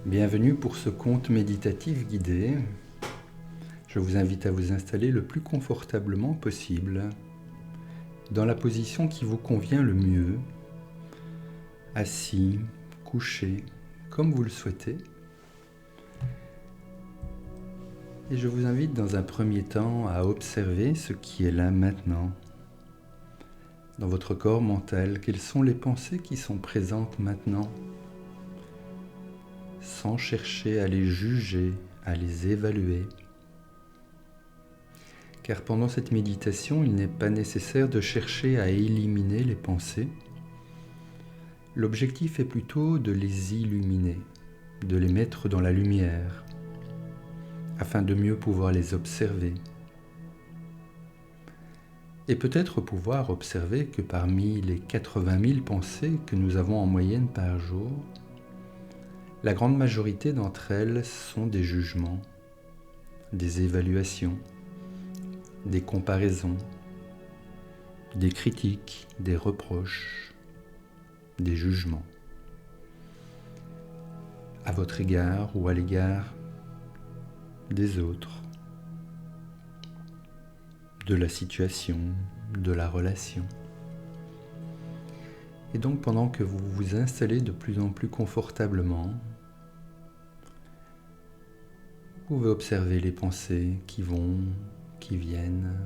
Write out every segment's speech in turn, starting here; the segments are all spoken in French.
Bienvenue pour ce conte méditatif guidé. Je vous invite à vous installer le plus confortablement possible, dans la position qui vous convient le mieux, assis, couché, comme vous le souhaitez. Et je vous invite dans un premier temps à observer ce qui est là maintenant. Dans votre corps mental, quelles sont les pensées qui sont présentes maintenant, sans chercher à les juger, à les évaluer. Car pendant cette méditation, il n'est pas nécessaire de chercher à éliminer les pensées. L'objectif est plutôt de les illuminer, de les mettre dans la lumière, afin de mieux pouvoir les observer. Et peut-être pouvoir observer que parmi les 80 000 pensées que nous avons en moyenne par jour, la grande majorité d'entre elles sont des jugements, des évaluations, des comparaisons, des critiques, des reproches, des jugements à votre égard ou à l'égard des autres, de la situation, de la relation. Et donc pendant que vous vous installez de plus en plus confortablement, vous pouvez observer les pensées qui vont, qui viennent.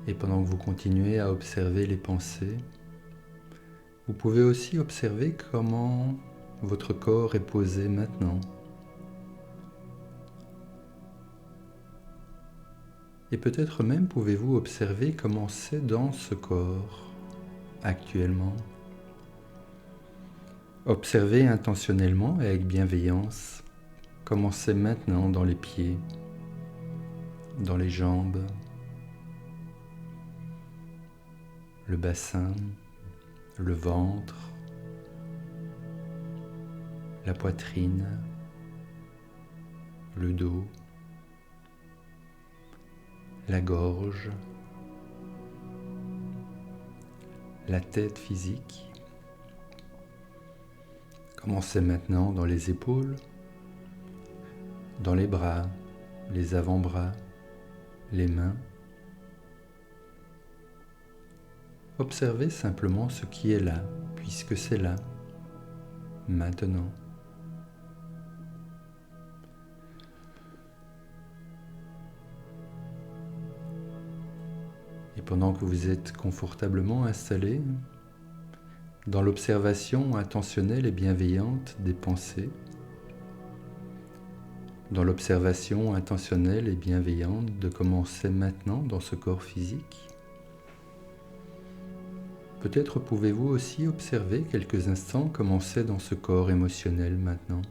Et pendant que vous continuez à observer les pensées, vous pouvez aussi observer comment votre corps est posé maintenant. Et peut-être même pouvez-vous observer comment c'est dans ce corps actuellement. Observez intentionnellement et avec bienveillance comment c'est maintenant dans les pieds, dans les jambes, le bassin, le ventre, la poitrine, le dos, la gorge, la tête physique. Comment c'est maintenant dans les épaules, dans les bras, les avant-bras, les mains. Observez simplement ce qui est là, puisque c'est là, maintenant. Et pendant que vous êtes confortablement installé, dans l'observation intentionnelle et bienveillante des pensées, dans l'observation intentionnelle et bienveillante de comment c'est maintenant dans ce corps physique, peut-être pouvez-vous aussi observer quelques instants comment c'est dans ce corps émotionnel maintenant.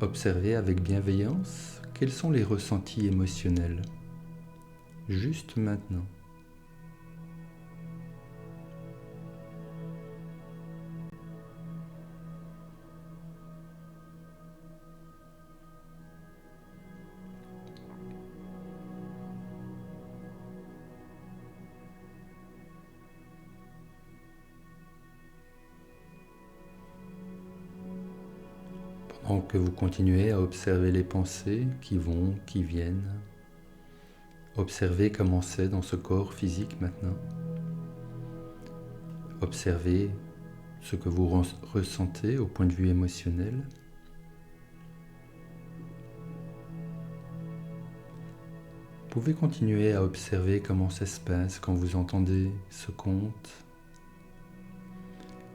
Observez avec bienveillance quels sont les ressentis émotionnels, juste maintenant. Pendant que vous continuez à observer les pensées qui vont, qui viennent, observez comment c'est dans ce corps physique maintenant. Observez ce que vous ressentez au point de vue émotionnel. Vous pouvez continuer à observer comment ça se passe quand vous entendez ce conte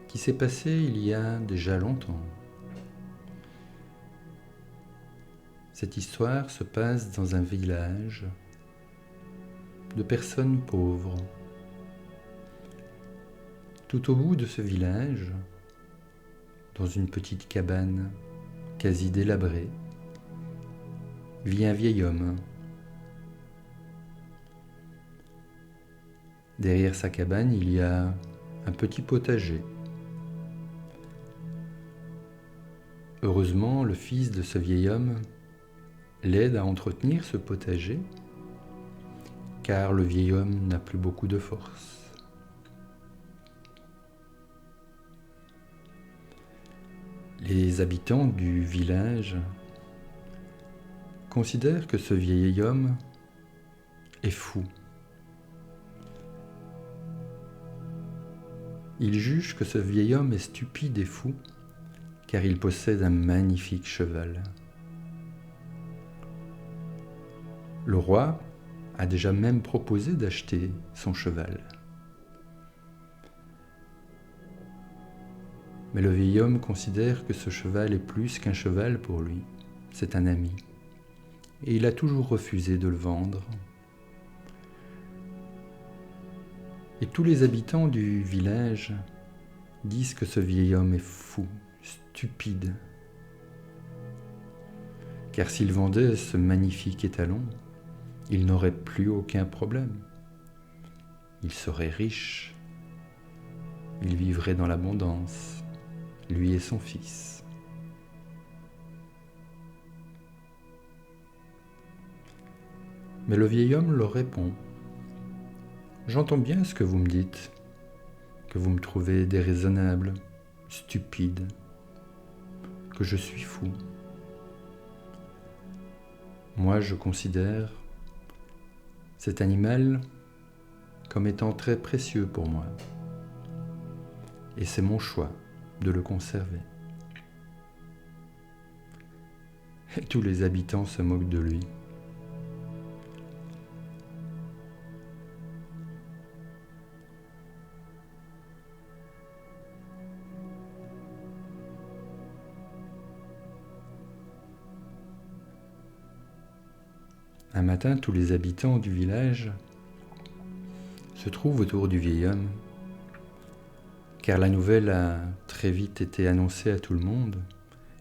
qui s'est passé il y a déjà longtemps. Cette histoire se passe dans un village de personnes pauvres. Tout au bout de ce village, dans une petite cabane quasi délabrée, vit un vieil homme. Derrière sa cabane, il y a un petit potager. Heureusement, le fils de ce vieil homme l'aide à entretenir ce potager, car le vieil homme n'a plus beaucoup de force. Les habitants du village considèrent que ce vieil homme est fou. Ils jugent que ce vieil homme est stupide et fou, car il possède un magnifique cheval. Le roi a déjà même proposé d'acheter son cheval. Mais le vieil homme considère que ce cheval est plus qu'un cheval pour lui, c'est un ami. Et il a toujours refusé de le vendre. Et tous les habitants du village disent que ce vieil homme est fou, stupide. Car s'il vendait ce magnifique étalon, il n'aurait plus aucun problème. Il serait riche. Il vivrait dans l'abondance, lui et son fils. Mais le vieil homme leur répond: « J'entends bien ce que vous me dites, que vous me trouvez déraisonnable, stupide, que je suis fou. Moi, je considère cet animal comme étant très précieux pour moi, et c'est mon choix de le conserver. » Et tous les habitants se moquent de lui. Un matin, tous les habitants du village se trouvent autour du vieil homme, car la nouvelle a très vite été annoncée à tout le monde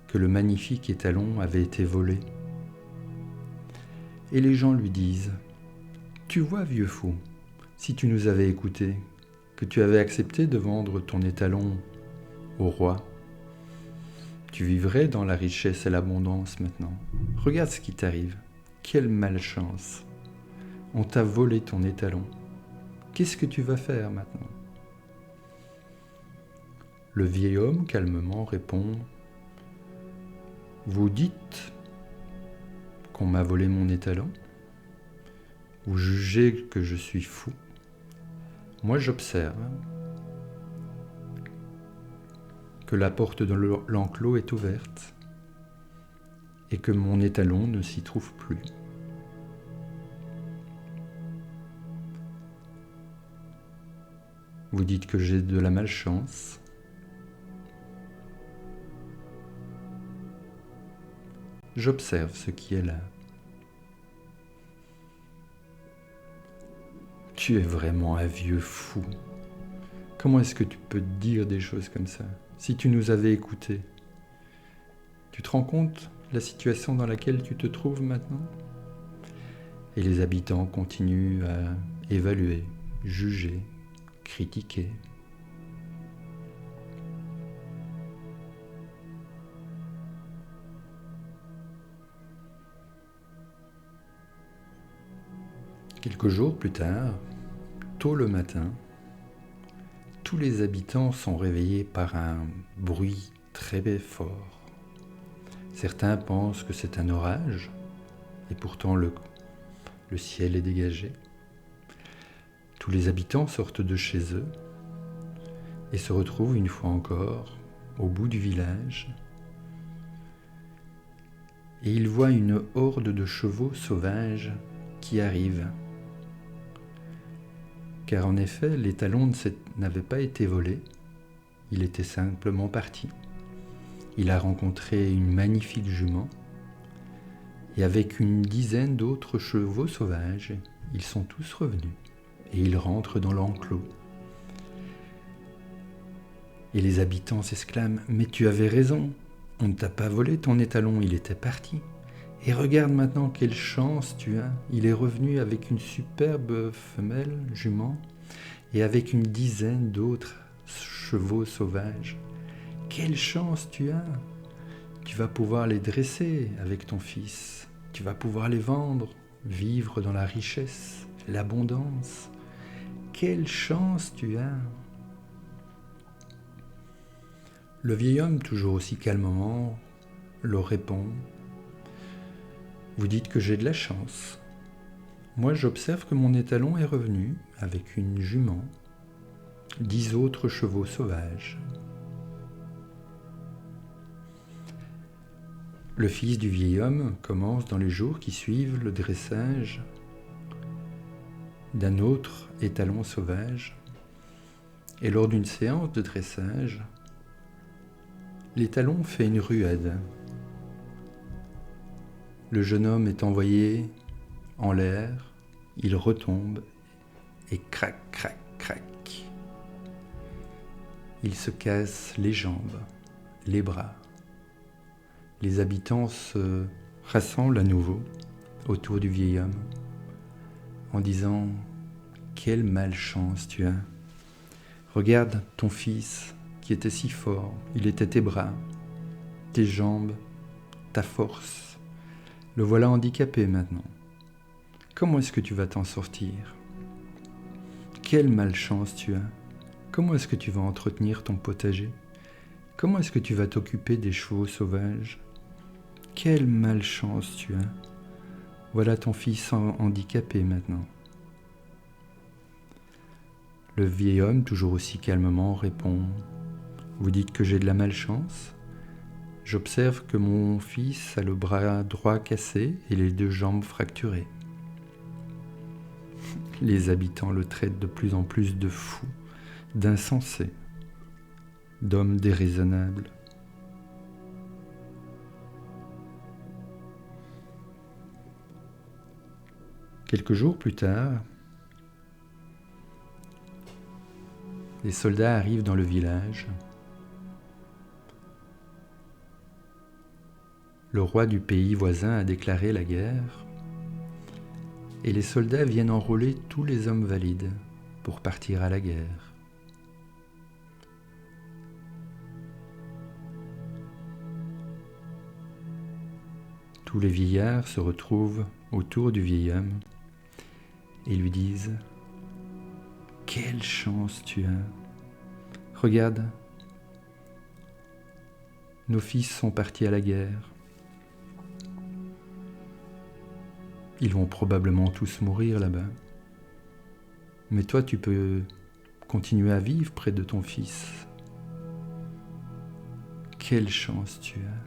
que le magnifique étalon avait été volé. Et les gens lui disent: « Tu vois, vieux fou, si tu nous avais écoutés, que tu avais accepté de vendre ton étalon au roi, tu vivrais dans la richesse et l'abondance maintenant. Regarde ce qui t'arrive. Quelle malchance! On t'a volé ton étalon. Qu'est-ce que tu vas faire maintenant ?» Le vieil homme calmement répond: « Vous dites qu'on m'a volé mon étalon? Vous jugez que je suis fou? Moi, j'observe que la porte de l'enclos est ouverte et que mon étalon ne s'y trouve plus. Vous dites que j'ai de la malchance. J'observe ce qui est là. Tu es vraiment un vieux fou. Comment est-ce que tu peux dire des choses comme ça? Si tu nous avais écoutés, tu te rends compte la situation dans laquelle tu te trouves maintenant? » Et les habitants continuent à évaluer, juger, critiquer. Quelques jours plus tard, tôt le matin, tous les habitants sont réveillés par un bruit très fort. Certains pensent que c'est un orage, et pourtant le ciel est dégagé. Tous les habitants sortent de chez eux et se retrouvent une fois encore au bout du village. Et ils voient une horde de chevaux sauvages qui arrivent. Car en effet, l'étalon n'avait pas été volé, il était simplement parti. Il a rencontré une magnifique jument, et avec une dizaine d'autres chevaux sauvages, ils sont tous revenus, et ils rentrent dans l'enclos. Et les habitants s'exclament: « Mais tu avais raison, on ne t'a pas volé ton étalon, il était parti. Et regarde maintenant quelle chance tu as, il est revenu avec une superbe femelle jument, et avec une dizaine d'autres chevaux sauvages. Quelle chance tu as! Tu vas pouvoir les dresser avec ton fils. Tu vas pouvoir les vendre, vivre dans la richesse, l'abondance. Quelle chance tu as! Le vieil homme, toujours aussi calmement, leur répond. Vous dites que j'ai de la chance. Moi, j'observe que mon étalon est revenu avec une jument, 10 autres chevaux sauvages. Le fils du vieil homme commence dans les jours qui suivent le dressage d'un autre étalon sauvage, et lors d'une séance de dressage, l'étalon fait une ruade. Le jeune homme est envoyé en l'air, il retombe et crac, crac, crac. Il se casse les jambes, les bras. Les habitants se rassemblent à nouveau autour du vieil homme en disant « Quelle malchance tu as! Regarde ton fils qui était si fort, il était tes bras, tes jambes, ta force. Le voilà handicapé maintenant. Comment est-ce que tu vas t'en sortir? Quelle malchance tu as! Comment est-ce que tu vas entretenir ton potager? Comment est-ce que tu vas t'occuper des chevaux sauvages? Quelle malchance tu as! Voilà ton fils handicapé maintenant. » Le vieil homme, toujours aussi calmement, répond « Vous dites que j'ai de la malchance? J'observe que mon fils a le bras droit cassé et les 2 jambes fracturées. » Les habitants le traitent de plus en plus de fou, d'insensé, d'homme déraisonnable. Quelques jours plus tard, les soldats arrivent dans le village. Le roi du pays voisin a déclaré la guerre et les soldats viennent enrôler tous les hommes valides pour partir à la guerre. Tous les vieillards se retrouvent autour du vieil homme et lui disent « Quelle chance tu as! Regarde, nos fils sont partis à la guerre. Ils vont probablement tous mourir là-bas. Mais toi, tu peux continuer à vivre près de ton fils. Quelle chance tu as! »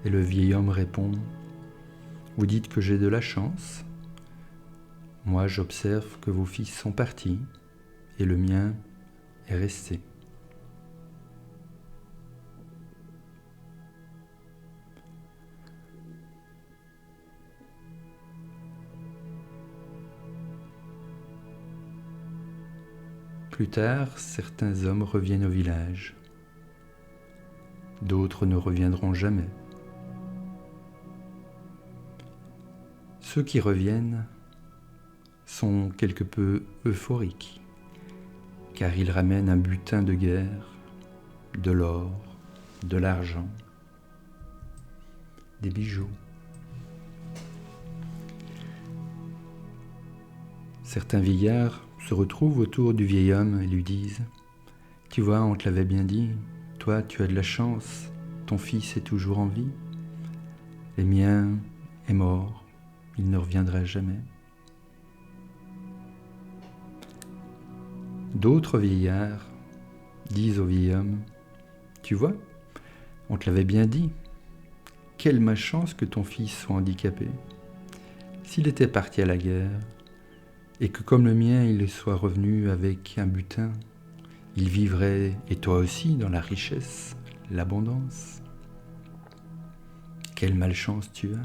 Et le vieil homme répond, « Vous dites que j'ai de la chance. Moi, j'observe que vos fils sont partis et le mien est resté. » Plus tard, certains hommes reviennent au village. D'autres ne reviendront jamais. Ceux qui reviennent sont quelque peu euphoriques, car ils ramènent un butin de guerre, de l'or, de l'argent, des bijoux. Certains vieillards se retrouvent autour du vieil homme et lui disent « Tu vois, on te l'avait bien dit, toi tu as de la chance, ton fils est toujours en vie, le mien est mort, il ne reviendra jamais. » D'autres vieillards disent au vieil homme « Tu vois, on te l'avait bien dit, quelle malchance que ton fils soit handicapé. S'il était parti à la guerre, et que comme le mien il soit revenu avec un butin, il vivrait, et toi aussi, dans la richesse, l'abondance. Quelle malchance tu as! »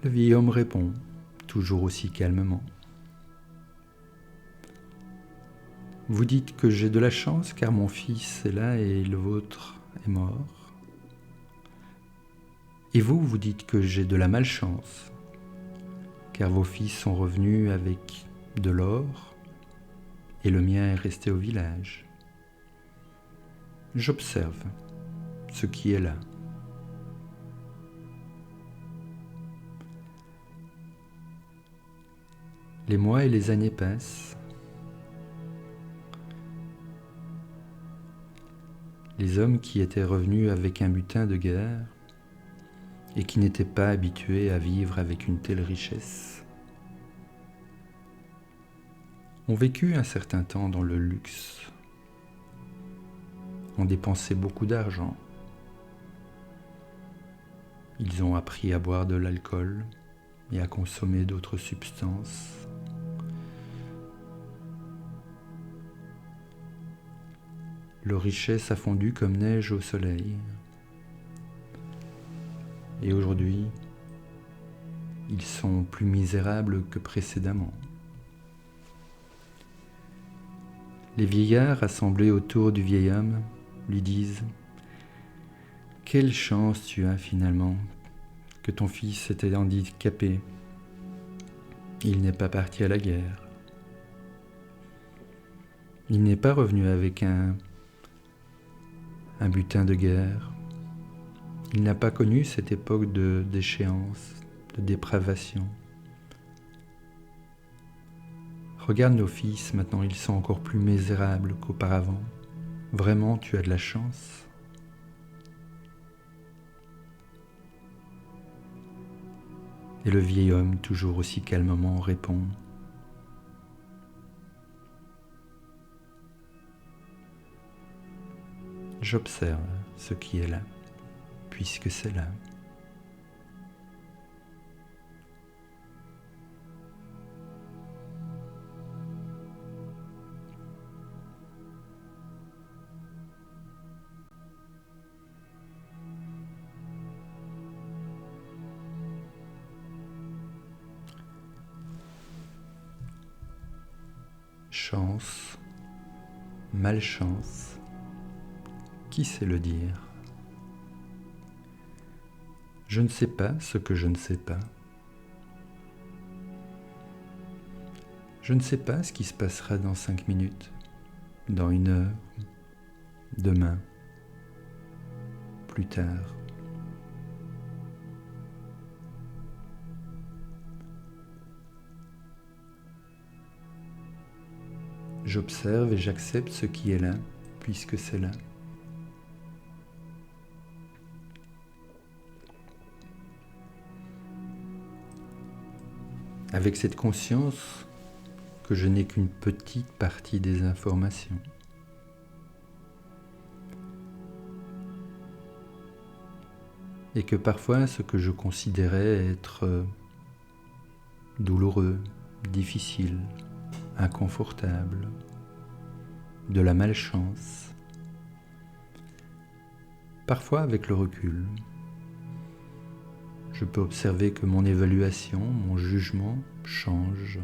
Le vieil homme répond, toujours aussi calmement. « Vous dites que j'ai de la chance car mon fils est là et le vôtre est mort. Et vous, vous dites que j'ai de la malchance, car vos fils sont revenus avec de l'or, et le mien est resté au village. J'observe ce qui est là. Les mois et les années passent. Les hommes qui étaient revenus avec un butin de guerre et qui n'étaient pas habitués à vivre avec une telle richesse ont vécu un certain temps dans le luxe, ont dépensé beaucoup d'argent. Ils ont appris à boire de l'alcool et à consommer d'autres substances. Leur richesse a fondu comme neige au soleil. Et aujourd'hui, ils sont plus misérables que précédemment. Les vieillards assemblés autour du vieil homme lui disent « Quelle chance tu as finalement que ton fils était handicapé. Il n'est pas parti à la guerre. Il n'est pas revenu avec un butin de guerre. Il n'a pas connu cette époque de déchéance, de dépravation. Regarde nos fils, maintenant ils sont encore plus misérables qu'auparavant. Vraiment, tu as de la chance. » Et le vieil homme, toujours aussi calmement, répond « J'observe ce qui est là, puisque c'est là. » Chance, malchance, qui sait le dire? Je ne sais pas ce que je ne sais pas. Je ne sais pas ce qui se passera dans 5 minutes, dans 1 heure, demain, plus tard. J'observe et j'accepte ce qui est là, puisque c'est là. Avec cette conscience que je n'ai qu'une petite partie des informations. Et que parfois ce que je considérais être douloureux, difficile, inconfortable, de la malchance, parfois avec le recul, je peux observer que mon évaluation, mon jugement change.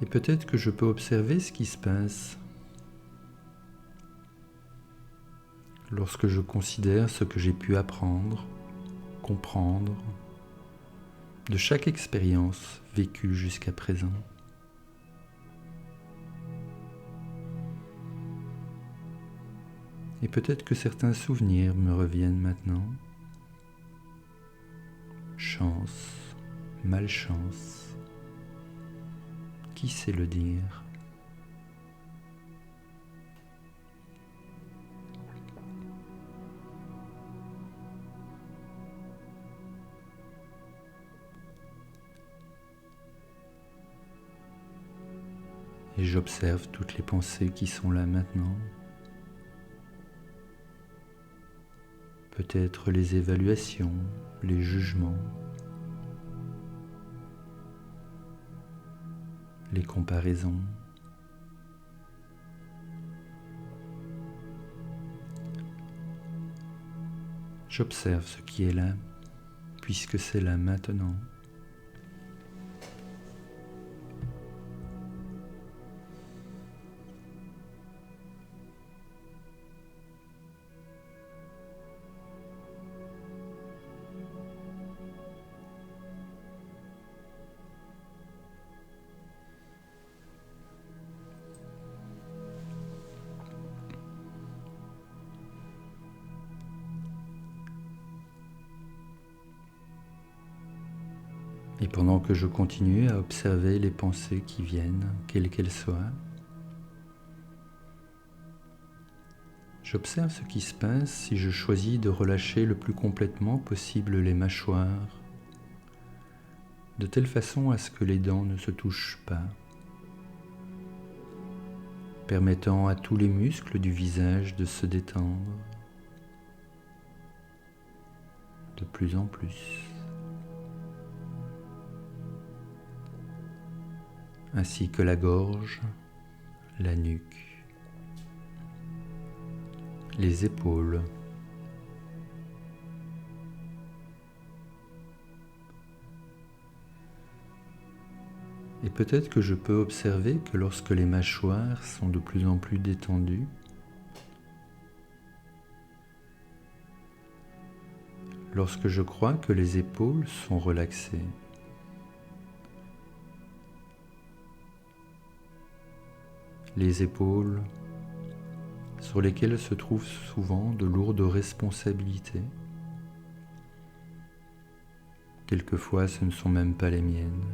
Et peut-être que je peux observer ce qui se passe lorsque je considère ce que j'ai pu apprendre, comprendre de chaque expérience vécue jusqu'à présent. Et peut-être que certains souvenirs me reviennent maintenant. Chance, malchance, qui sait le dire? Et j'observe toutes les pensées qui sont là maintenant. Peut-être les évaluations, les jugements, les comparaisons. J'observe ce qui est là, puisque c'est là maintenant. Et pendant que je continue à observer les pensées qui viennent, quelles qu'elles soient, j'observe ce qui se passe si je choisis de relâcher le plus complètement possible les mâchoires, de telle façon à ce que les dents ne se touchent pas, permettant à tous les muscles du visage de se détendre de plus en plus, ainsi que la gorge, la nuque, les épaules, et peut-être que je peux observer que lorsque les mâchoires sont de plus en plus détendues, lorsque je crois que les épaules sont relaxées, les épaules sur lesquelles se trouvent souvent de lourdes responsabilités, quelquefois ce ne sont même pas les miennes,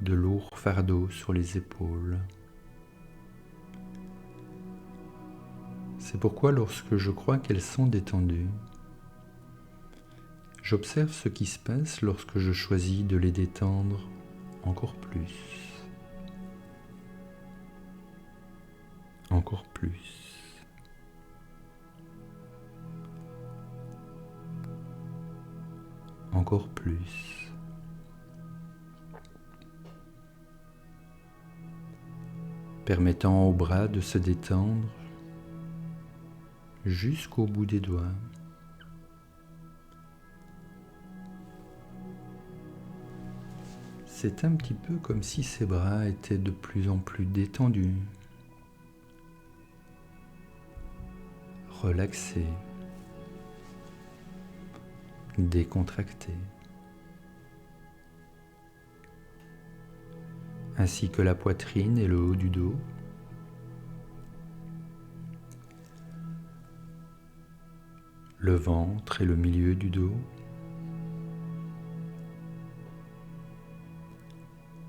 de lourds fardeaux sur les épaules. C'est pourquoi lorsque je crois qu'elles sont détendues, j'observe ce qui se passe lorsque je choisis de les détendre encore plus, encore plus, encore plus, permettant aux bras de se détendre jusqu'au bout des doigts. C'est un petit peu comme si ces bras étaient de plus en plus détendus, relaxés, décontractés, ainsi que la poitrine et le haut du dos, le ventre et le milieu du dos,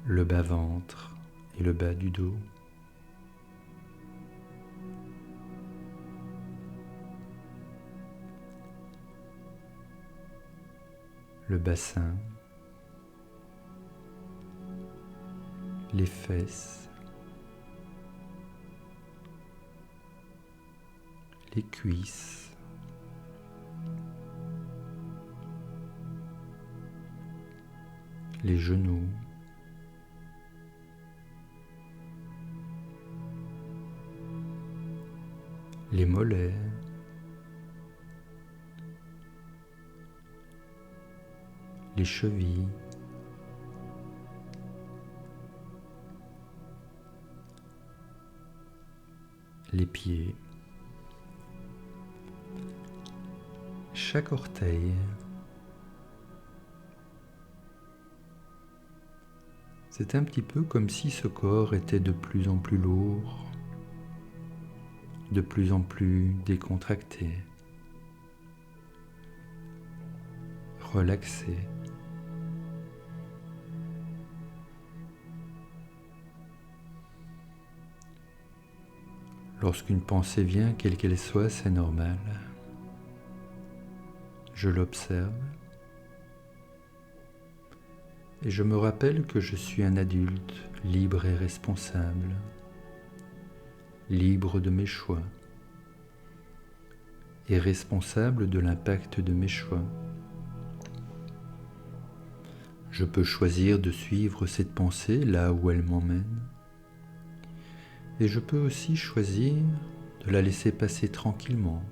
le bas-ventre et le bas du dos, le bassin, les fesses, les cuisses, les genoux, les mollets, les chevilles, les pieds, chaque orteil, c'est un petit peu comme si ce corps était de plus en plus lourd, de plus en plus décontracté, relaxé. Lorsqu'une pensée vient, quelle qu'elle soit, c'est normal. Je l'observe et je me rappelle que je suis un adulte libre et responsable, libre de mes choix et responsable de l'impact de mes choix. Je peux choisir de suivre cette pensée là où elle m'emmène, et je peux aussi choisir de la laisser passer tranquillement,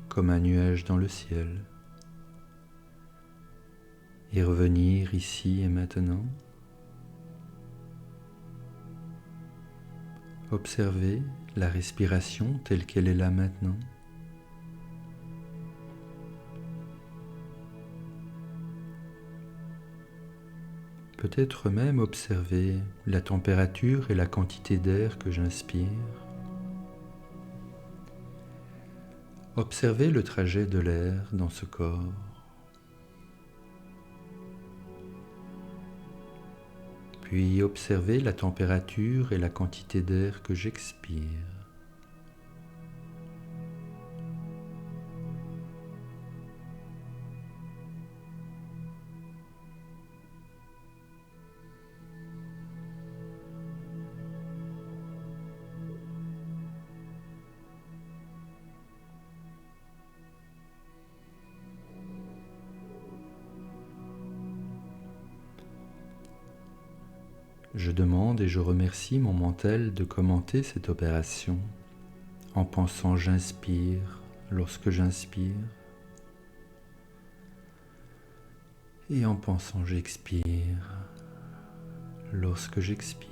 comme un nuage dans le ciel, et revenir ici et maintenant, observer la respiration telle qu'elle est là maintenant, peut-être même observer la température et la quantité d'air que j'inspire, Observez le trajet de l'air dans ce corps. Puis observez la température et la quantité d'air que j'expire. Je demande et je remercie mon mental de commenter cette opération en pensant j'inspire lorsque j'inspire et en pensant j'expire lorsque j'expire.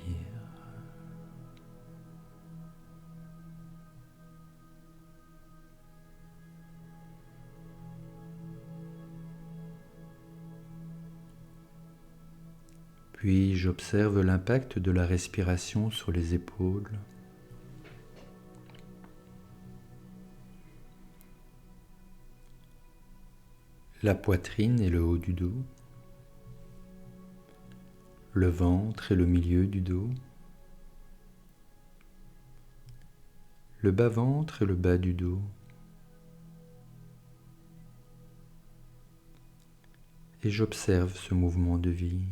Puis j'observe l'impact de la respiration sur les épaules. La poitrine et le haut du dos. Le ventre et le milieu du dos. Le bas-ventre et le bas du dos. Et j'observe ce mouvement de vie.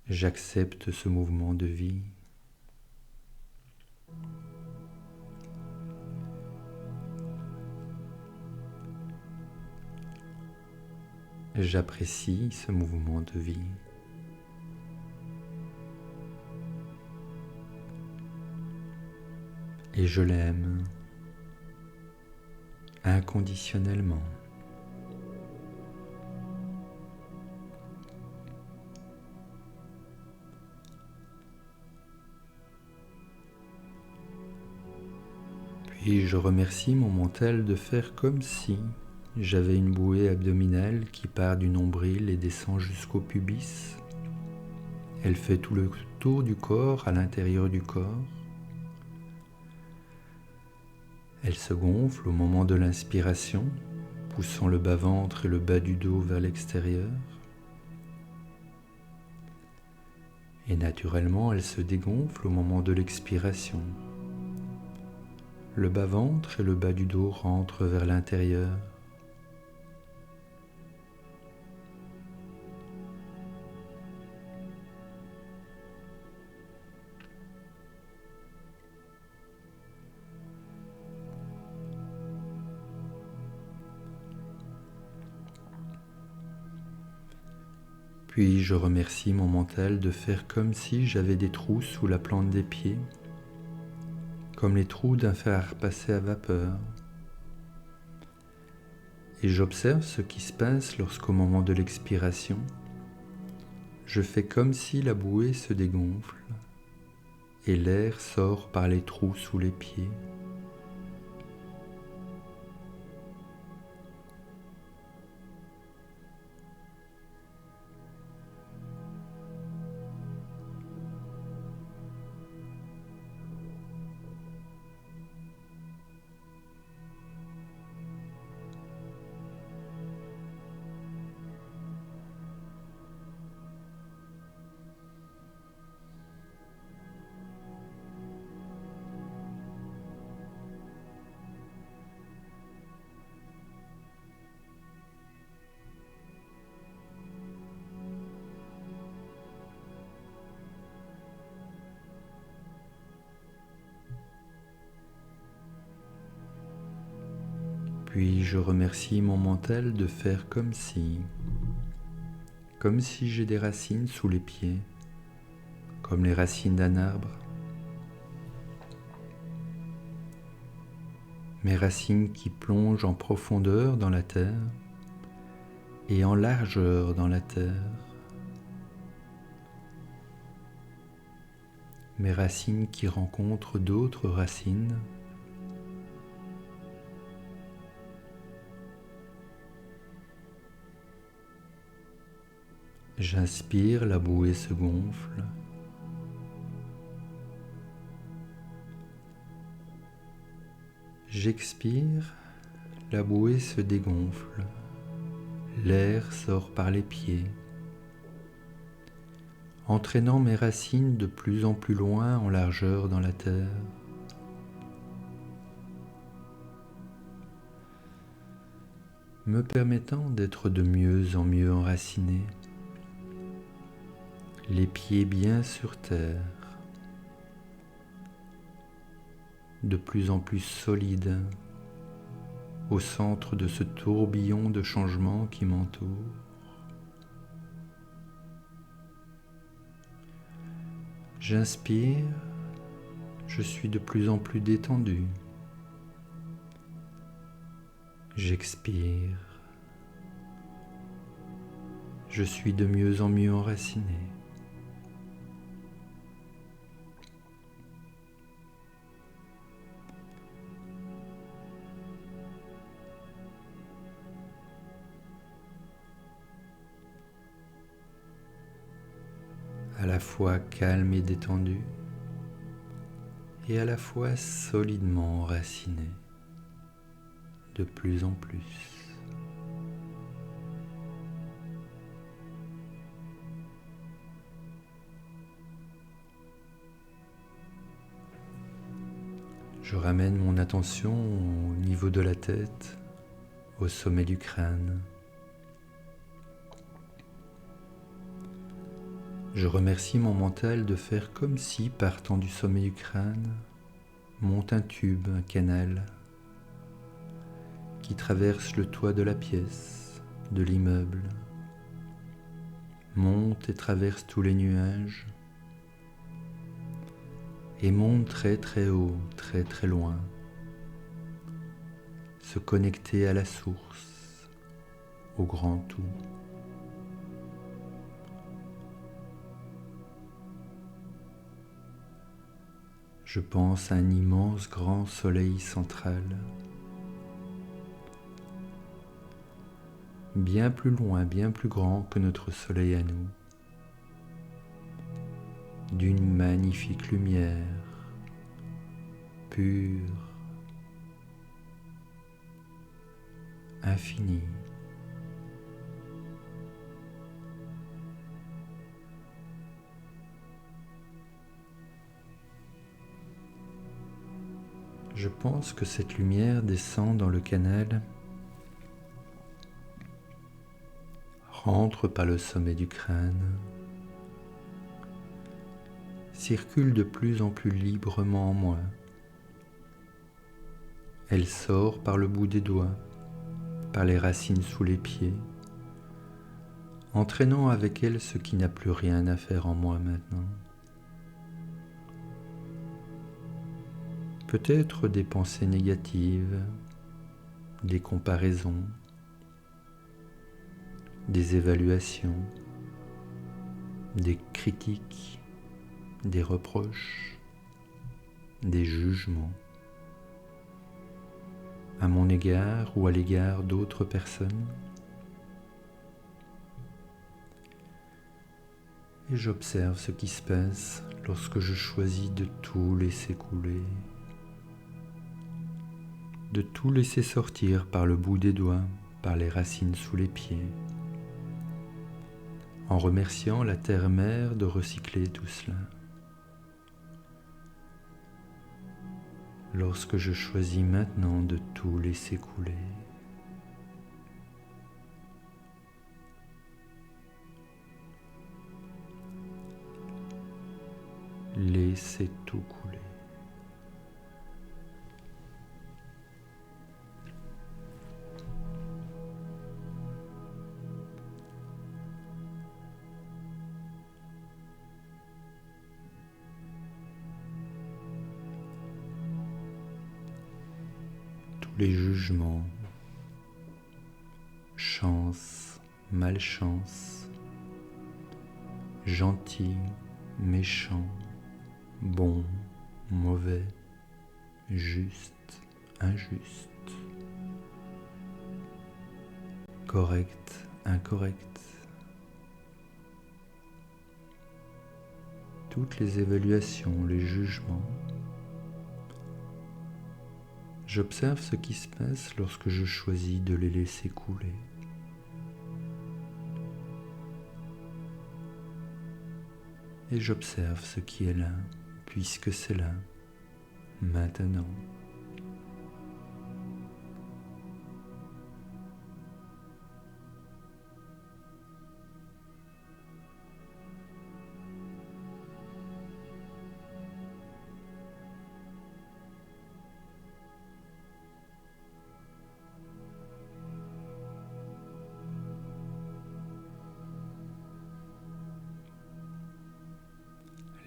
J'accepte ce mouvement de vie. J'apprécie ce mouvement de vie. Et je l'aime inconditionnellement. Puis je remercie mon mental de faire comme si j'avais une bouée abdominale qui part du nombril et descend jusqu'au pubis. Elle fait tout le tour du corps à l'intérieur du corps. Elle se gonfle au moment de l'inspiration, poussant le bas-ventre et le bas du dos vers l'extérieur. Et naturellement, elle se dégonfle au moment de l'expiration. Le bas-ventre et le bas du dos rentrent vers l'intérieur. Puis je remercie mon mental de faire comme si j'avais des trous sous la plante des pieds, comme les trous d'un fer à repasser à vapeur. Et j'observe ce qui se passe lorsqu'au moment de l'expiration, je fais comme si la bouée se dégonfle et l'air sort par les trous sous les pieds. Puis je remercie mon mental de faire comme si j'ai des racines sous les pieds, comme les racines d'un arbre. Mes racines qui plongent en profondeur dans la terre et en largeur dans la terre. Mes racines qui rencontrent d'autres racines. J'inspire, la bouée se gonfle. J'expire, la bouée se dégonfle. L'air sort par les pieds, entraînant mes racines de plus en plus loin en largeur dans la terre. Me permettant d'être de mieux en mieux enraciné, les pieds bien sur terre, de plus en plus solide, au centre de ce tourbillon de changements qui m'entoure. J'inspire, je suis de plus en plus détendu. J'expire, je suis de mieux en mieux enraciné. À la fois calme et détendu, et à la fois solidement enraciné, de plus en plus. Je ramène mon attention au niveau de la tête, au sommet du crâne. Je remercie mon mental de faire comme si, partant du sommet du crâne, monte un tube, un canal, qui traverse le toit de la pièce, de l'immeuble, monte et traverse tous les nuages, et monte très très haut, très très loin, se connecter à la source, au grand tout. Je pense à un immense grand soleil central, bien plus loin, bien plus grand que notre soleil à nous, d'une magnifique lumière, pure, infinie. Je pense que cette lumière descend dans le canal, rentre par le sommet du crâne, circule de plus en plus librement en moi. Elle sort par le bout des doigts, par les racines sous les pieds, entraînant avec elle ce qui n'a plus rien à faire en moi maintenant. Peut-être des pensées négatives, des comparaisons, des évaluations, des critiques, des reproches, des jugements à mon égard ou à l'égard d'autres personnes. Et j'observe ce qui se passe lorsque je choisis de tout laisser couler, de tout laisser sortir par le bout des doigts, par les racines sous les pieds, en remerciant la terre-mère de recycler tout cela. Lorsque je choisis maintenant de tout laisser couler, laissez tout couler. Les jugements, chance, malchance, gentil, méchant, bon, mauvais, juste, injuste, correct, incorrect, toutes les évaluations, les jugements. J'observe ce qui se passe lorsque je choisis de les laisser couler. Et j'observe ce qui est là, puisque c'est là, maintenant.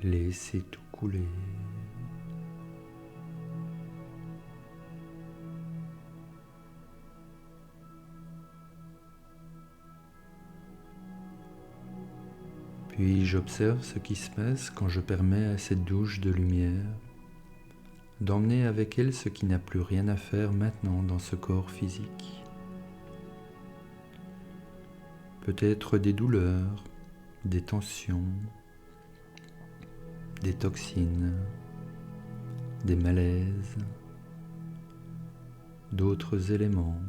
Laissez tout couler. Puis j'observe ce qui se passe quand je permets à cette douche de lumière d'emmener avec elle ce qui n'a plus rien à faire maintenant dans ce corps physique. Peut-être des douleurs, des tensions, des toxines, des malaises, d'autres éléments,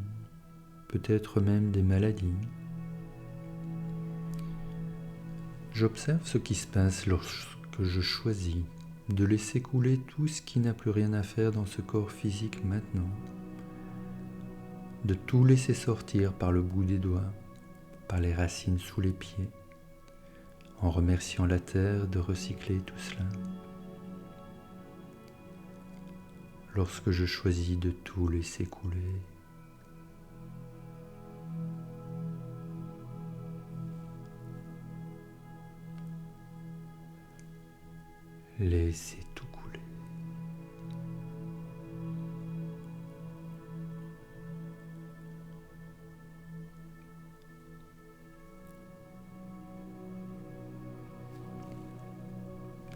peut-être même des maladies. J'observe ce qui se passe lorsque je choisis de laisser couler tout ce qui n'a plus rien à faire dans ce corps physique maintenant, de tout laisser sortir par le bout des doigts, par les racines sous les pieds, en remerciant la terre de recycler tout cela. Lorsque je choisis de tout laisser couler, laissez tout couler.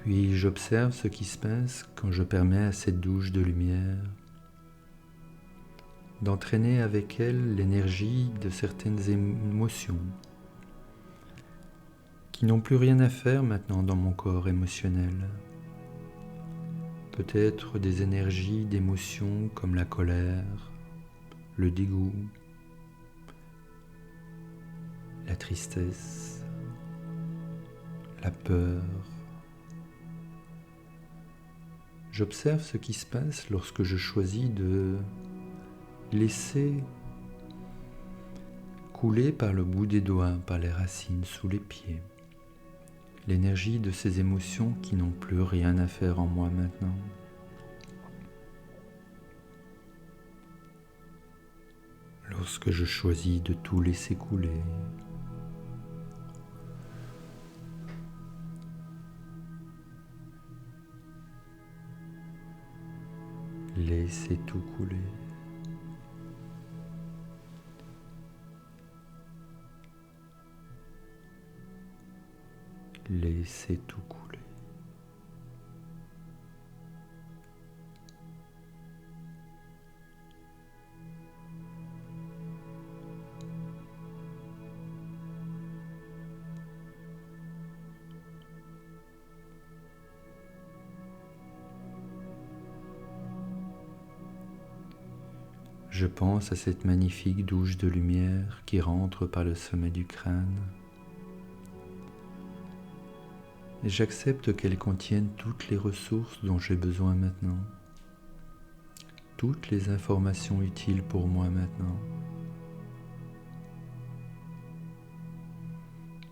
Puis j'observe ce qui se passe quand je permets à cette douche de lumière d'entraîner avec elle l'énergie de certaines émotions qui n'ont plus rien à faire maintenant dans mon corps émotionnel. Peut-être des énergies d'émotions comme la colère, le dégoût, la tristesse, la peur. J'observe ce qui se passe lorsque je choisis de laisser couler par le bout des doigts, par les racines sous les pieds, l'énergie de ces émotions qui n'ont plus rien à faire en moi maintenant. Lorsque je choisis de tout laisser couler, laissez tout couler. Laissez tout couler. Je pense à cette magnifique douche de lumière qui rentre par le sommet du crâne. Et j'accepte qu'elle contienne toutes les ressources dont j'ai besoin maintenant, toutes les informations utiles pour moi maintenant,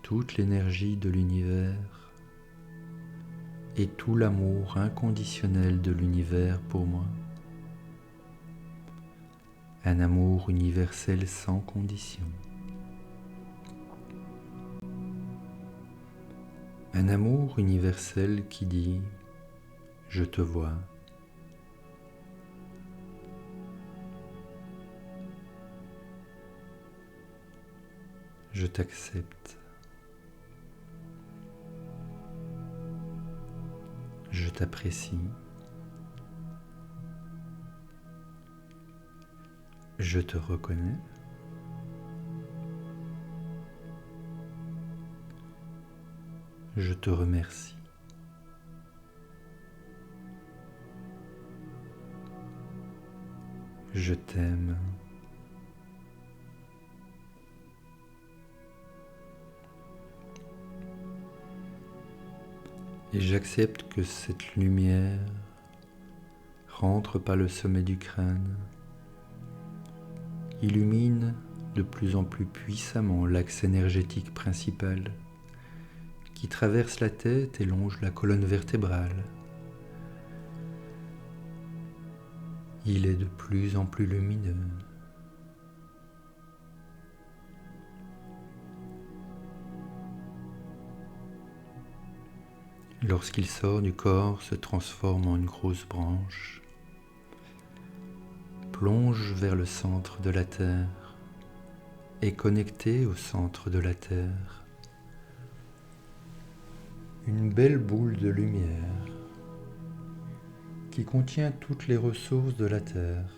toute l'énergie de l'univers et tout l'amour inconditionnel de l'univers pour moi. Un amour universel sans condition. Un amour universel qui dit « Je te vois ». Je t'accepte. Je t'apprécie. Je te reconnais. Je te remercie. je t'aime. Et j'accepte que cette lumière rentre par le sommet du crâne, illumine de plus en plus puissamment l'axe énergétique principal qui traverse la tête et longe la colonne vertébrale. Il est de plus en plus lumineux. Lorsqu'il sort du corps, se transforme en une grosse branche, plonge vers le centre de la Terre, est connecté au centre de la Terre. Une belle boule de lumière qui contient toutes les ressources de la Terre,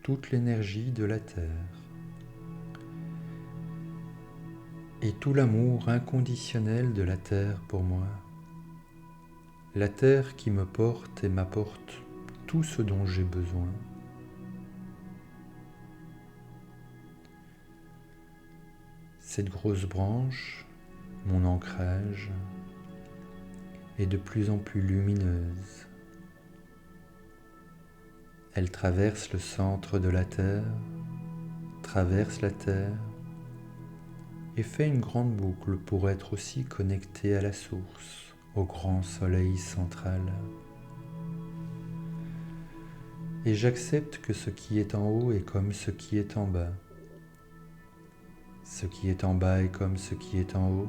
toute l'énergie de la Terre et tout l'amour inconditionnel de la Terre pour moi. La Terre qui me porte et m'apporte tout ce dont j'ai besoin. Cette grosse branche, mon ancrage, est de plus en plus lumineuse. Elle traverse le centre de la Terre, traverse la Terre et fait une grande boucle pour être aussi connectée à la source, au grand soleil central. Et j'accepte que ce qui est en haut est comme ce qui est en bas. Ce qui est en bas est comme ce qui est en haut.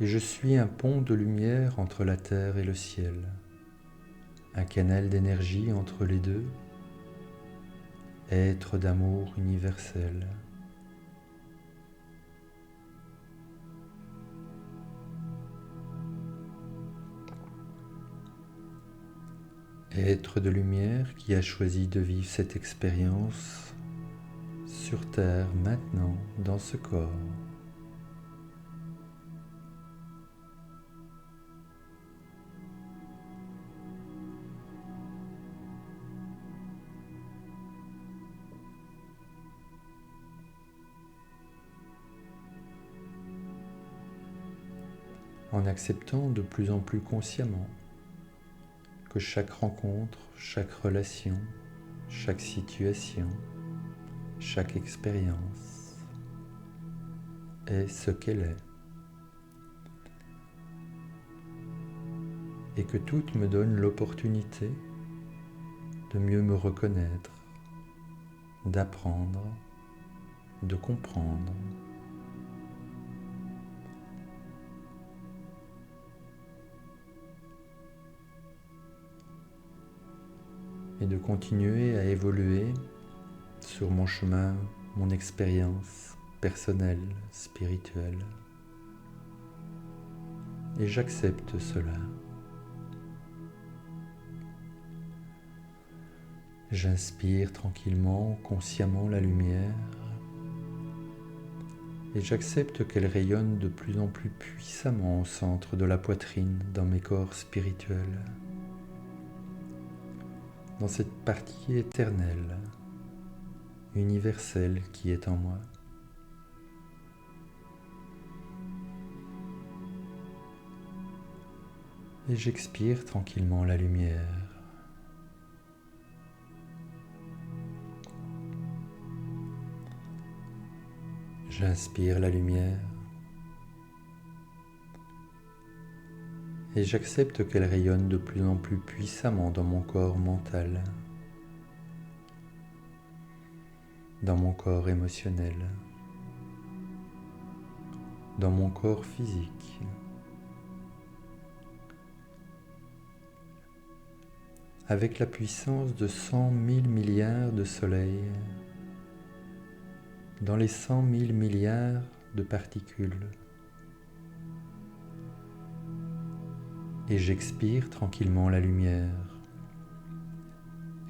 Et je suis un pont de lumière entre la terre et le ciel, un canal d'énergie entre les deux, être d'amour universel. Être de lumière qui a choisi de vivre cette expérience sur terre maintenant dans ce corps. En acceptant de plus en plus consciemment que chaque rencontre, chaque relation, chaque situation, chaque expérience est ce qu'elle est. Et que tout me donne l'opportunité de mieux me reconnaître, d'apprendre, de comprendre. Et de continuer à évoluer sur mon chemin, mon expérience personnelle, spirituelle. Et j'accepte cela. J'inspire tranquillement, consciemment la lumière et j'accepte qu'elle rayonne de plus en plus puissamment au centre de la poitrine dans mes corps spirituels, dans cette partie éternelle, universelle qui est en moi. Et j'expire tranquillement la lumière. J'inspire la lumière et j'accepte qu'elle rayonne de plus en plus puissamment dans mon corps mental, dans mon corps émotionnel, dans mon corps physique. Avec la puissance de 100 000 milliards de soleils, dans les 100 000 milliards de particules. Et j'expire tranquillement la lumière,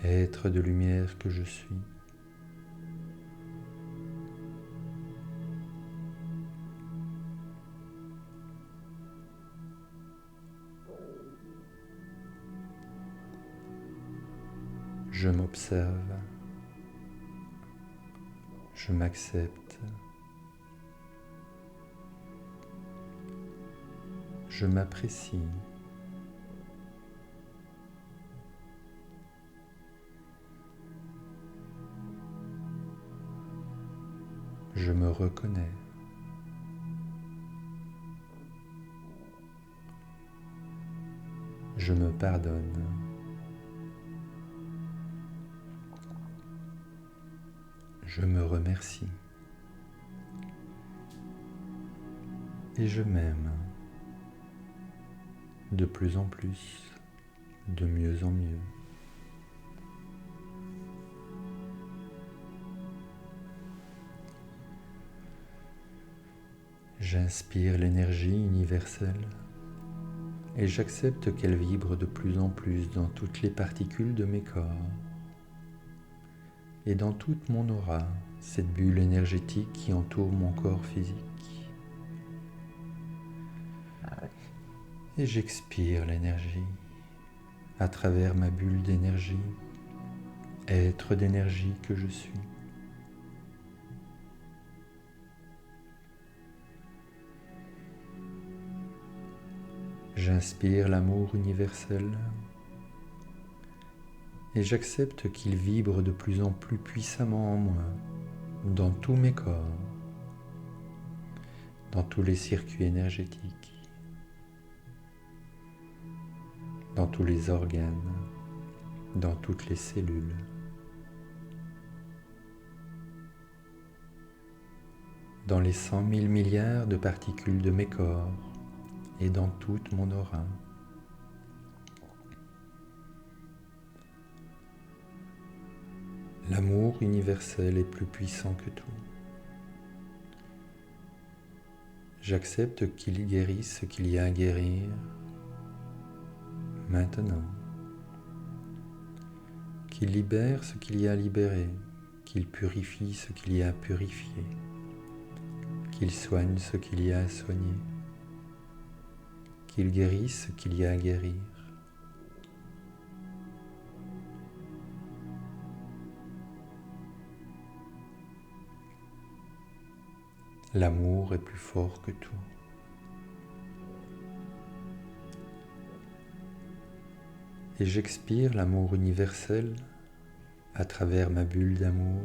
être de lumière que je suis. Je m'observe, je m'accepte, je m'apprécie. Je me reconnais. Je me pardonne. Je me remercie. Et je m'aime de plus en plus, de mieux en mieux. J'inspire l'énergie universelle et j'accepte qu'elle vibre de plus en plus dans toutes les particules de mes corps et dans toute mon aura, cette bulle énergétique qui entoure mon corps physique. Et j'expire l'énergie à travers ma bulle d'énergie, être d'énergie que je suis. J'inspire l'amour universel et j'accepte qu'il vibre de plus en plus puissamment en moi, dans tous mes corps, dans tous les circuits énergétiques, dans tous les organes, dans toutes les cellules. Dans les 100 000 milliards de particules de mes corps et dans toute mon aura. L'amour universel est plus puissant que tout. J'accepte qu'il guérisse ce qu'il y a à guérir maintenant, qu'il libère ce qu'il y a à libérer, qu'il purifie ce qu'il y a à purifier, qu'il soigne ce qu'il y a à soigner, qu'il guérisse ce qu'il y a à guérir. L'amour est plus fort que tout. Et j'expire l'amour universel à travers ma bulle d'amour.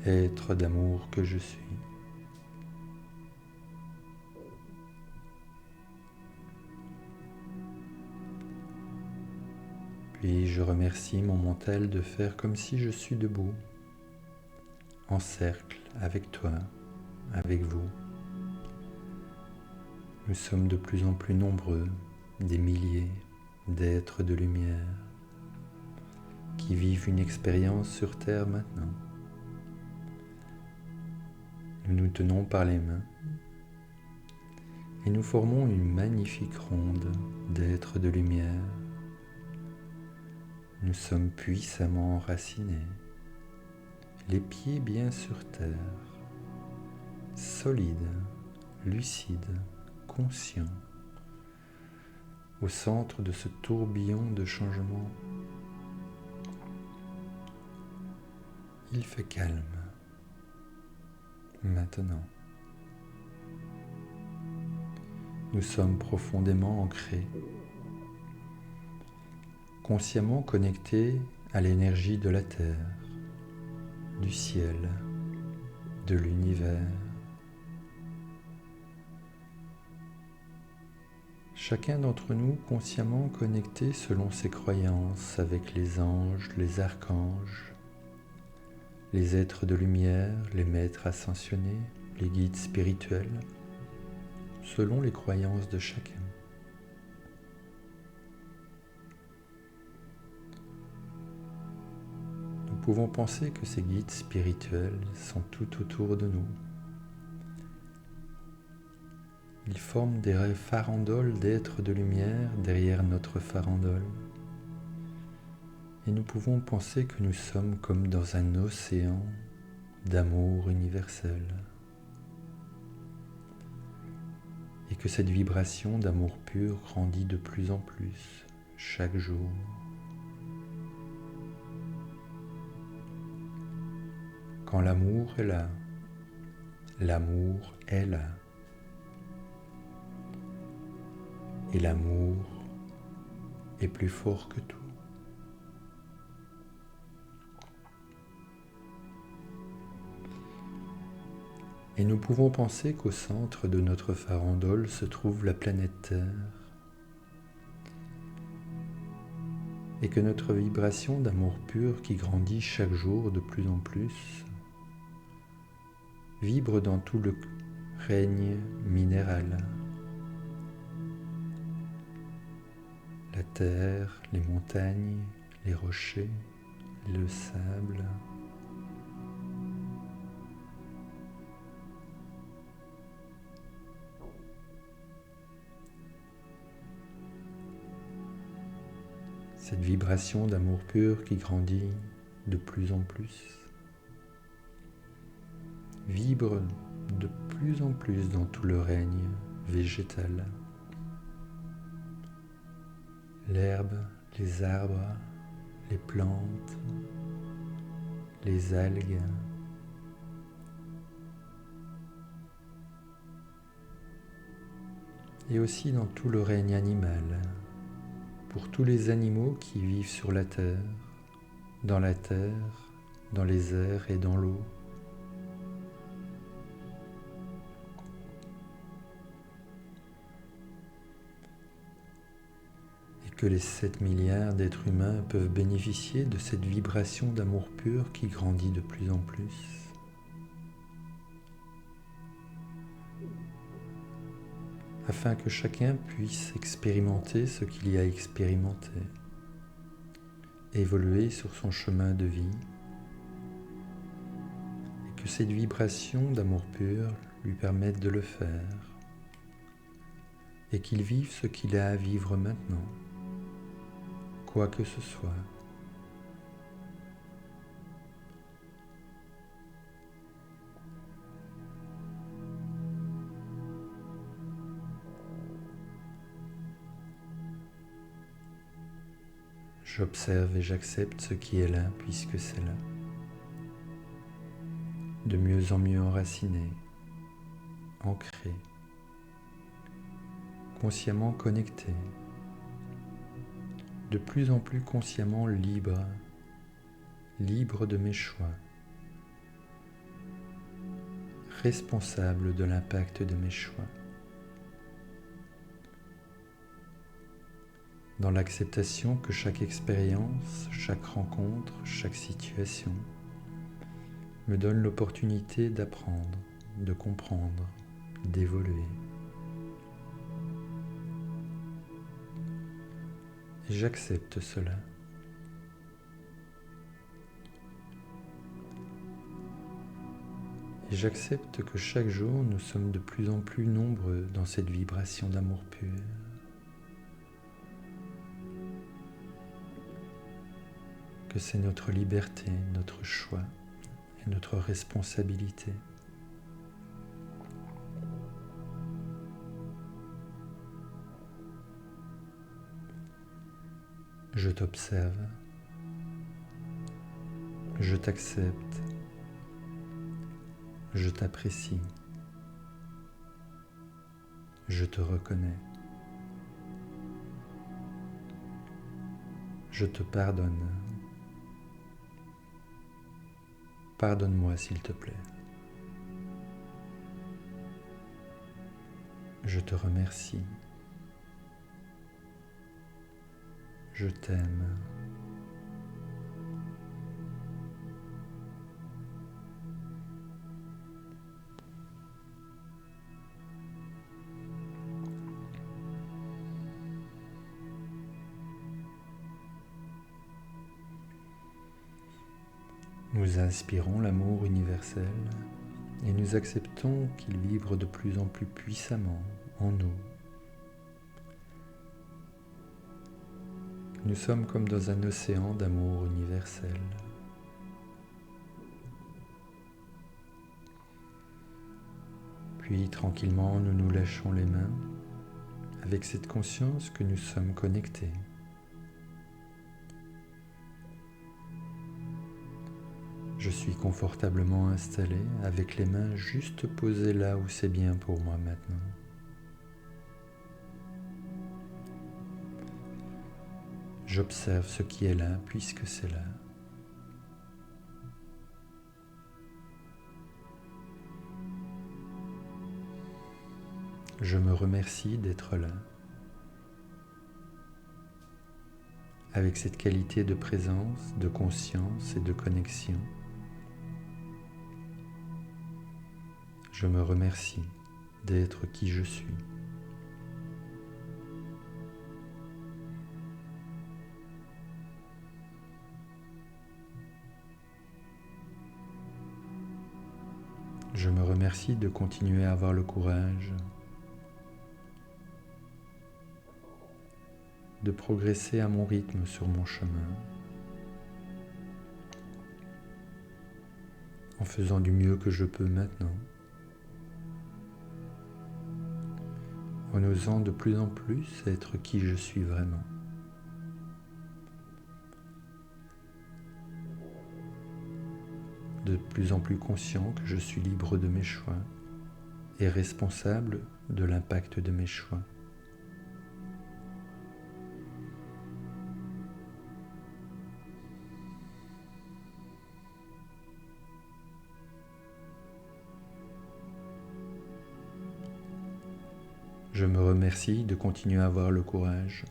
Être d'amour que je suis. Puis je remercie mon mental de faire comme si je suis debout, en cercle, avec toi, avec vous. Nous sommes de plus en plus nombreux, des milliers d'êtres de lumière qui vivent une expérience sur Terre maintenant. Nous nous tenons par les mains et nous formons une magnifique ronde d'êtres de lumière. Nous sommes puissamment enracinés, les pieds bien sur terre, solides, lucides, conscients, au centre de ce tourbillon de changement. Il fait calme, maintenant. Nous sommes profondément ancrés, consciemment connectés à l'énergie de la terre, du ciel, de l'univers. Chacun d'entre nous consciemment connecté selon ses croyances avec les anges, les archanges, les êtres de lumière, les maîtres ascensionnés, les guides spirituels, selon les croyances de chacun. Nous pouvons penser que ces guides spirituels sont tout autour de nous. Ils forment des farandoles d'êtres de lumière derrière notre farandole. Et nous pouvons penser que nous sommes comme dans un océan d'amour universel. Et que cette vibration d'amour pur grandit de plus en plus chaque jour. Quand l'amour est là, l'amour est là. Et l'amour est plus fort que tout. Et nous pouvons penser qu'au centre de notre farandole se trouve la planète Terre et que notre vibration d'amour pur qui grandit chaque jour de plus en plus vibre dans tout le règne minéral. La terre, les montagnes, les rochers, le sable. Cette vibration d'amour pur qui grandit de plus en plus vibre de plus en plus dans tout le règne végétal. L'herbe, les arbres, les plantes, les algues, et aussi dans tout le règne animal, pour tous les animaux qui vivent sur la terre, dans les airs et dans l'eau. Et que les 7 milliards d'êtres humains peuvent bénéficier de cette vibration d'amour pur qui grandit de plus en plus. Afin que chacun puisse expérimenter ce qu'il y a expérimenté, évoluer sur son chemin de vie, et que cette vibration d'amour pur lui permette de le faire, et qu'il vive ce qu'il a à vivre maintenant, quoi que ce soit. J'observe et j'accepte ce qui est là puisque c'est là. De mieux en mieux enraciné, ancré, consciemment connecté, de plus en plus consciemment libre, libre de mes choix, responsable de l'impact de mes choix. Dans l'acceptation que chaque expérience, chaque rencontre, chaque situation me donne l'opportunité d'apprendre, de comprendre, d'évoluer. Et j'accepte cela. Et j'accepte que chaque jour nous sommes de plus en plus nombreux dans cette vibration d'amour pur. Que c'est notre liberté, notre choix et notre responsabilité. Je t'observe, je t'accepte, je t'apprécie, je te reconnais, je te pardonne. Pardonne-moi s'il te plaît. Je te remercie. Je t'aime. Nous inspirons l'amour universel et nous acceptons qu'il vibre de plus en plus puissamment en nous. Nous sommes comme dans un océan d'amour universel. Puis tranquillement, nous nous lâchons les mains avec cette conscience que nous sommes connectés. Je suis confortablement installé avec les mains juste posées là où c'est bien pour moi maintenant. J'observe ce qui est là puisque c'est là. Je me remercie d'être là, avec cette qualité de présence, de conscience et de connexion. Je me remercie d'être qui je suis. Je me remercie de continuer à avoir le courage de progresser à mon rythme sur mon chemin, en faisant du mieux que je peux maintenant, en osant de plus en plus être qui je suis vraiment. De plus en plus conscient que je suis libre de mes choix et responsable de l'impact de mes choix. Je me remercie de continuer à avoir le courage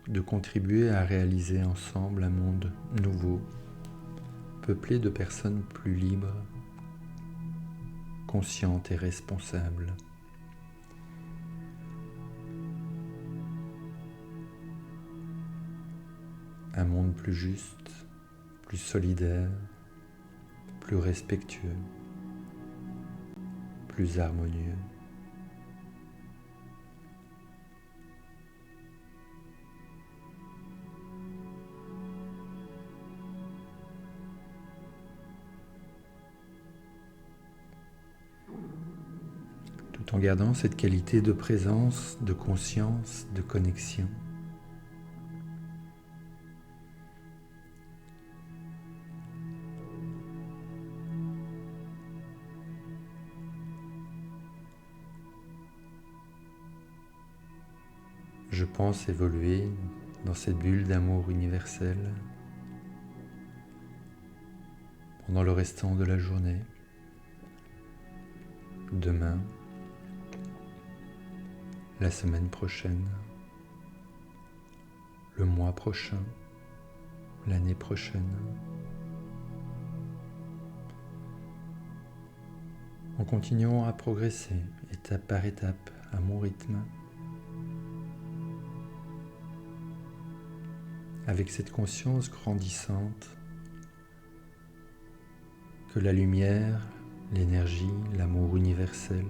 de contribuer à réaliser ensemble un monde nouveau, peuplé de personnes plus libres, conscientes et responsables. Un monde plus juste, plus solidaire, plus respectueux, plus harmonieux. Tout en gardant cette qualité de présence, de conscience, de connexion. Je pense évoluer dans cette bulle d'amour universel pendant le restant de la journée, demain, la semaine prochaine, le mois prochain, l'année prochaine, en continuant à progresser étape par étape à mon rythme, avec cette conscience grandissante que la lumière, l'énergie, l'amour universel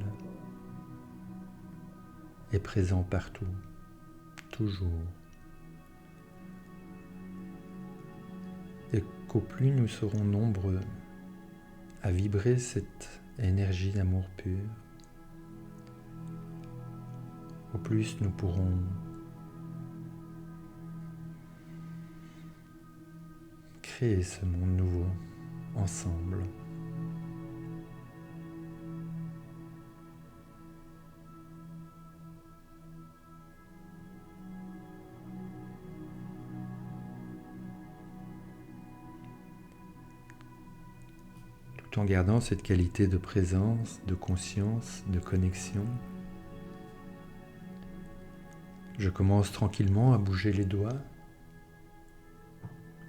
est présent partout, toujours. Et qu'au plus nous serons nombreux à vibrer cette énergie d'amour pur, au plus nous pourrons créer ce monde nouveau ensemble. Tout en gardant cette qualité de présence, de conscience, de connexion, je commence tranquillement à bouger les doigts,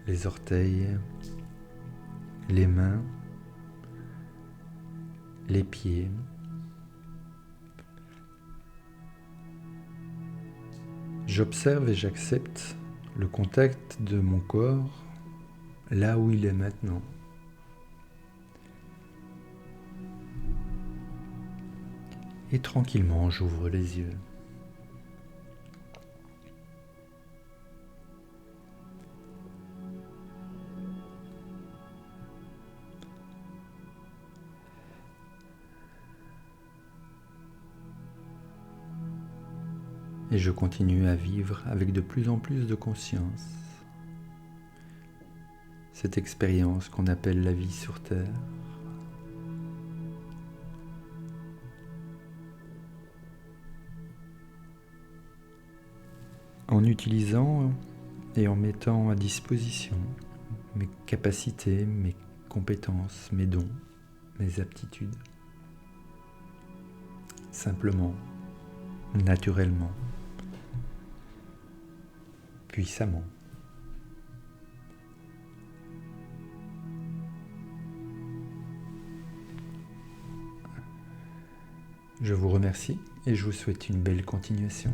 les orteils, les mains, les pieds. J'observe et j'accepte le contact de mon corps là où il est maintenant. Et tranquillement, j'ouvre les yeux. et je continue à vivre avec de plus en plus de conscience cette expérience qu'on appelle la vie sur Terre. En utilisant et en mettant à disposition mes capacités, mes compétences, mes dons, mes aptitudes. Simplement, naturellement, puissamment. Je vous remercie et je vous souhaite une belle continuation.